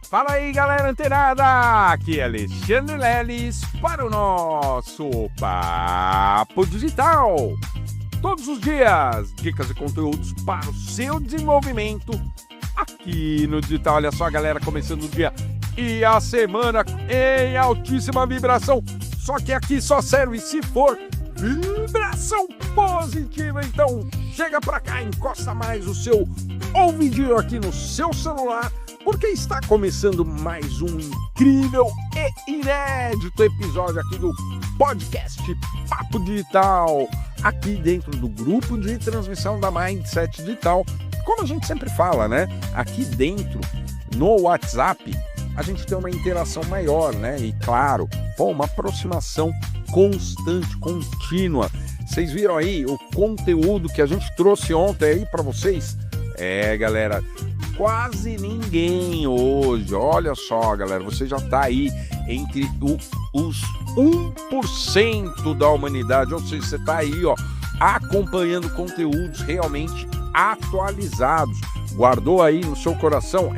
Fala aí, galera antenada! Aqui é Alexandre Leles para o nosso Papo Digital. Todos os dias, dicas e conteúdos para o seu desenvolvimento aqui no digital. Olha só, galera, começando o dia e a semana em altíssima vibração. Só que aqui só serve se for vibração positiva. Então, chega pra cá, encosta mais o seu ouvidinho aqui no seu celular, porque está começando mais um incrível e inédito episódio aqui do podcast Papo Digital, aqui dentro do grupo de transmissão da Mindset Digital. Como a gente sempre fala, né? Aqui dentro, no WhatsApp, a gente tem uma interação maior, né? E claro, uma aproximação constante, contínua. Vocês viram aí o conteúdo que a gente trouxe ontem aí para vocês? Galera, quase ninguém hoje. Olha só, galera, você já está aí entre os 1% da humanidade, ou seja, você está aí, ó, acompanhando conteúdos realmente atualizados. Guardou aí no seu coração?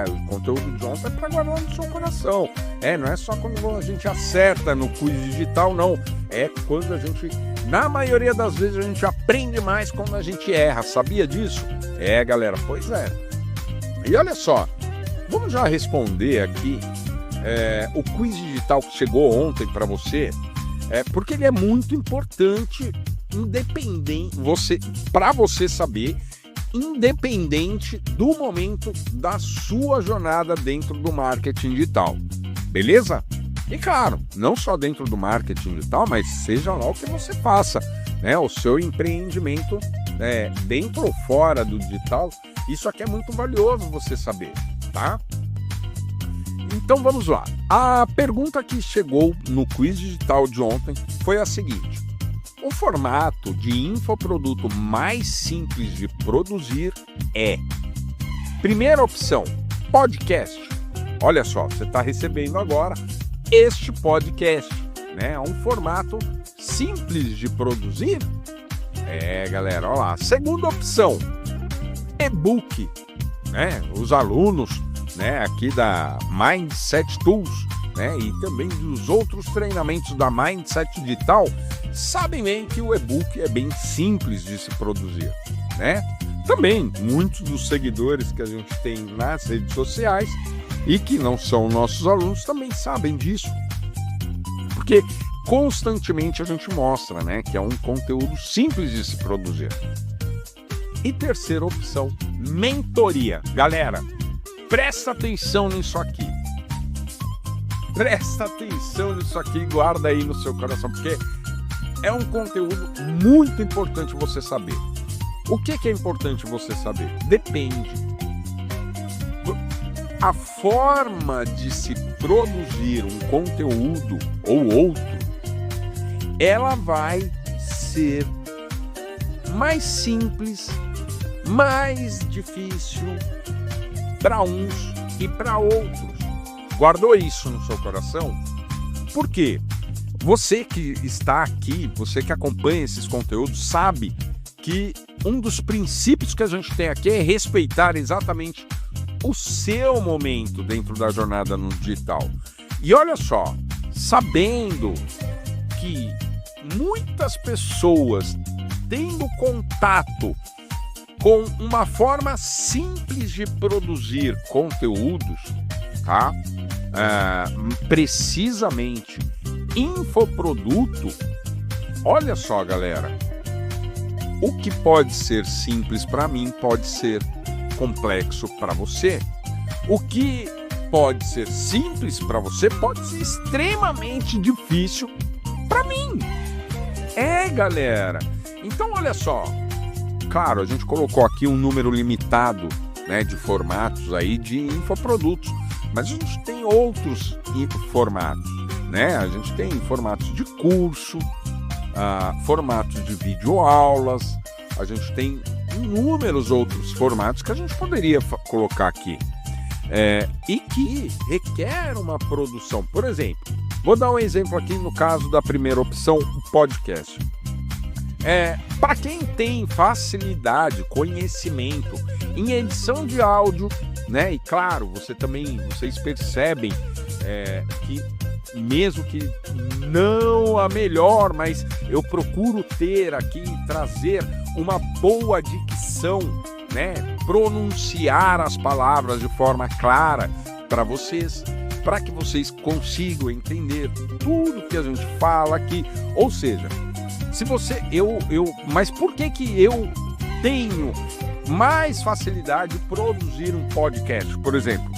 O conteúdo de ontem é para guardar no seu coração. Não é só quando a gente acerta no quiz digital, não. É quando a gente, na maioria das vezes, a gente aprende mais quando a gente erra. Sabia disso? Galera, pois é. E olha só, vamos já responder aqui o quiz digital que chegou ontem para você, porque ele é muito importante, para você saber, independente do momento da sua jornada dentro do marketing digital, beleza? E claro, não só dentro do marketing digital, mas seja lá o que você faça, né? O seu empreendimento, dentro ou fora do digital, isso aqui é muito valioso você saber, tá? Então vamos lá. A pergunta que chegou no quiz digital de ontem foi a seguinte: o formato de infoproduto mais simples de produzir é... Primeira opção, podcast. Olha só, você está recebendo agora este podcast, né? É um formato simples de produzir. Galera, olha lá. Segunda opção, e-book, né? Os alunos, né, aqui da Mindset Tools, né, e também dos outros treinamentos da Mindset Digital, sabem bem que o e-book é bem simples de se produzir, né? Também muitos dos seguidores que a gente tem nas redes sociais e que não são nossos alunos também sabem disso, porque constantemente a gente mostra, né, que é um conteúdo simples de se produzir. E terceira opção, mentoria. Galera, presta atenção nisso aqui. Presta atenção nisso aqui, guarda aí no seu coração, porque é um conteúdo muito importante você saber. O que é importante você saber? Depende. A forma de se produzir um conteúdo ou outro, ela vai ser mais simples, mais difícil para uns e para outros. Guardou isso no seu coração? Por quê? Você que está aqui, você que acompanha esses conteúdos, sabe que um dos princípios que a gente tem aqui é respeitar exatamente o seu momento dentro da jornada no digital. E olha só, sabendo que muitas pessoas tendo contato com uma forma simples de produzir conteúdos, tá? Precisamente infoproduto. Olha só, galera, o que pode ser simples para mim pode ser complexo para você. O que pode ser simples para você pode ser extremamente difícil para mim. Galera, então olha só, claro, a gente colocou aqui um número limitado, né, de formatos aí de infoprodutos, mas a gente tem outros formatos, né? A gente tem formatos de curso, formatos de videoaulas, a gente tem inúmeros outros formatos que a gente poderia colocar aqui, e que requer uma produção. Por exemplo, vou dar um exemplo aqui no caso da primeira opção, o podcast. Para quem tem facilidade, conhecimento em edição de áudio, né? E claro, vocês percebem que mesmo que não a melhor, mas eu procuro ter aqui, trazer uma boa dicção, né? Pronunciar as palavras de forma clara para vocês, para que vocês consigam entender tudo que a gente fala aqui. Ou seja, se você, mas por que eu tenho mais facilidade de produzir um podcast, por exemplo?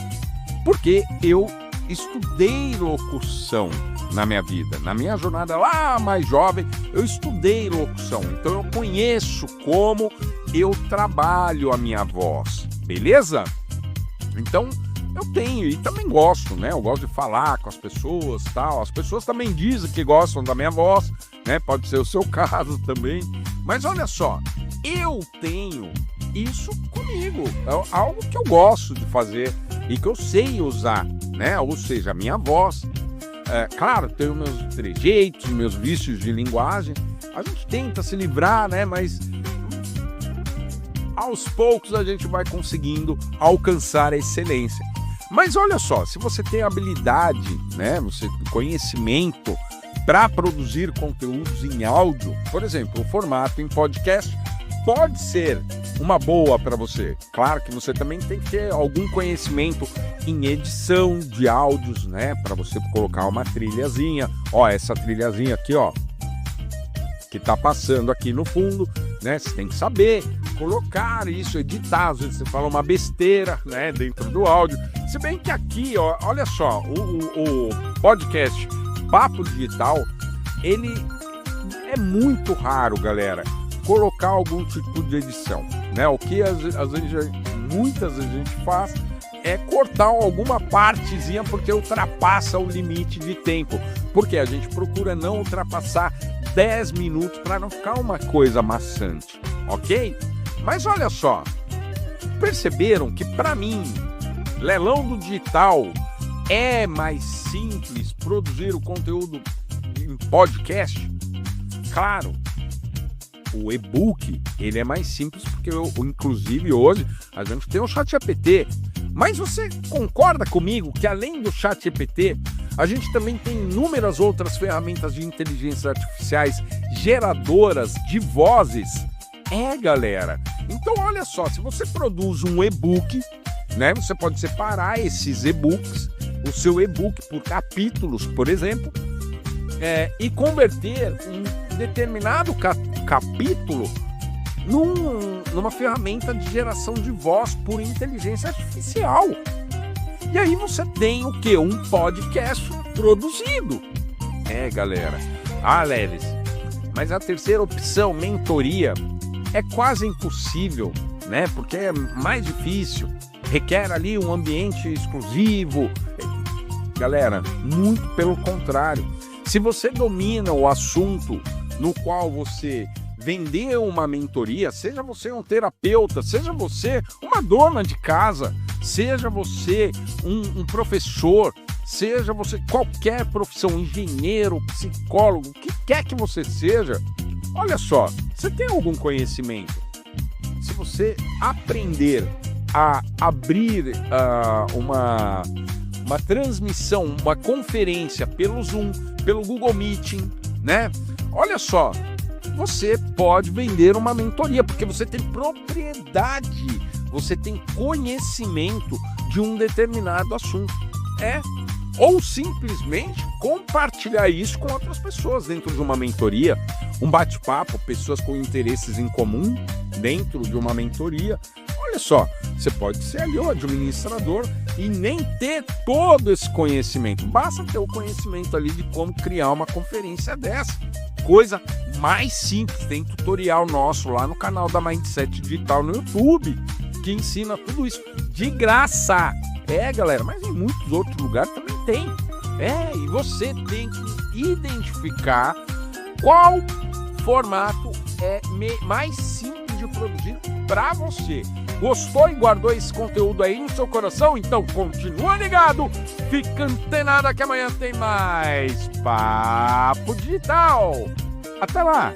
Porque eu estudei locução na minha vida. Na minha jornada lá mais jovem, eu estudei locução. Então eu conheço como eu trabalho a minha voz. Beleza? Então eu tenho e também gosto, né? Eu gosto de falar com as pessoas, tal. As pessoas também dizem que gostam da minha voz, né? Pode ser o seu caso também. Mas olha só, eu tenho isso comigo. É algo que eu gosto de fazer e que eu sei usar, né? Ou seja, a minha voz. Claro, tem os meus trejeitos, meus vícios de linguagem. A gente tenta se livrar, né? Mas aos poucos a gente vai conseguindo alcançar a excelência. Mas olha só, se você tem habilidade, né? Você tem conhecimento para produzir conteúdos em áudio, por exemplo, o formato em podcast pode ser uma boa para você. Claro que você também tem que ter algum conhecimento em edição de áudios, né? Para você colocar uma trilhazinha. Ó, essa trilhazinha aqui, ó, que tá passando aqui no fundo, né? Você tem que saber colocar isso, editar. Às vezes você fala uma besteira, né? Dentro do áudio. Se bem que aqui, ó, olha só, o podcast Papo Digital, ele é muito raro, galera, colocar algum tipo de edição, né? O que muitas vezes a gente faz é cortar alguma partezinha porque ultrapassa o limite de tempo, porque a gente procura não ultrapassar 10 minutos para não ficar uma coisa maçante, ok? Mas olha só, perceberam que para mim, leilão do digital, é mais simples produzir o conteúdo em podcast? Claro, o e-book, ele é mais simples porque inclusive hoje a gente tem o ChatGPT. Mas você concorda comigo que além do ChatGPT, a gente também tem inúmeras outras ferramentas de inteligência artificiais geradoras de vozes? Galera. Então olha só, se você produz um e-book, né, você pode separar esses e-books, o seu e-book por capítulos, por exemplo, e converter um determinado capítulo numa ferramenta de geração de voz por inteligência artificial. E aí você tem o quê? Um podcast produzido. Galera. Lelis, mas a terceira opção, mentoria, é quase impossível, né? Porque é mais difícil, requer ali um ambiente exclusivo. Galera, muito pelo contrário. Se você domina o assunto no qual você vendeu uma mentoria, seja você um terapeuta, seja você uma dona de casa, seja você um professor, seja você qualquer profissão, engenheiro, psicólogo, o que quer que você seja, olha só, você tem algum conhecimento. Se você aprender a abrir uma transmissão, uma conferência pelo Zoom, pelo Google Meeting, né? Olha só, você pode vender uma mentoria, porque você tem propriedade, você tem conhecimento de um determinado assunto. Ou simplesmente compartilhar isso com outras pessoas dentro de uma mentoria, um bate-papo, pessoas com interesses em comum dentro de uma mentoria. Olha só, você pode ser ali o administrador e nem ter todo esse conhecimento. Basta ter o conhecimento ali de como criar uma conferência dessa. Coisa mais simples, tem tutorial nosso lá no canal da Mindset Digital no YouTube, que ensina tudo isso de graça. Galera, mas em muitos outros lugares também tem. E você tem que identificar qual formato é mais simples de produzir para você. Gostou e guardou esse conteúdo aí no seu coração? Então continua ligado, fica antenado que amanhã tem mais Papo Digital. Até lá!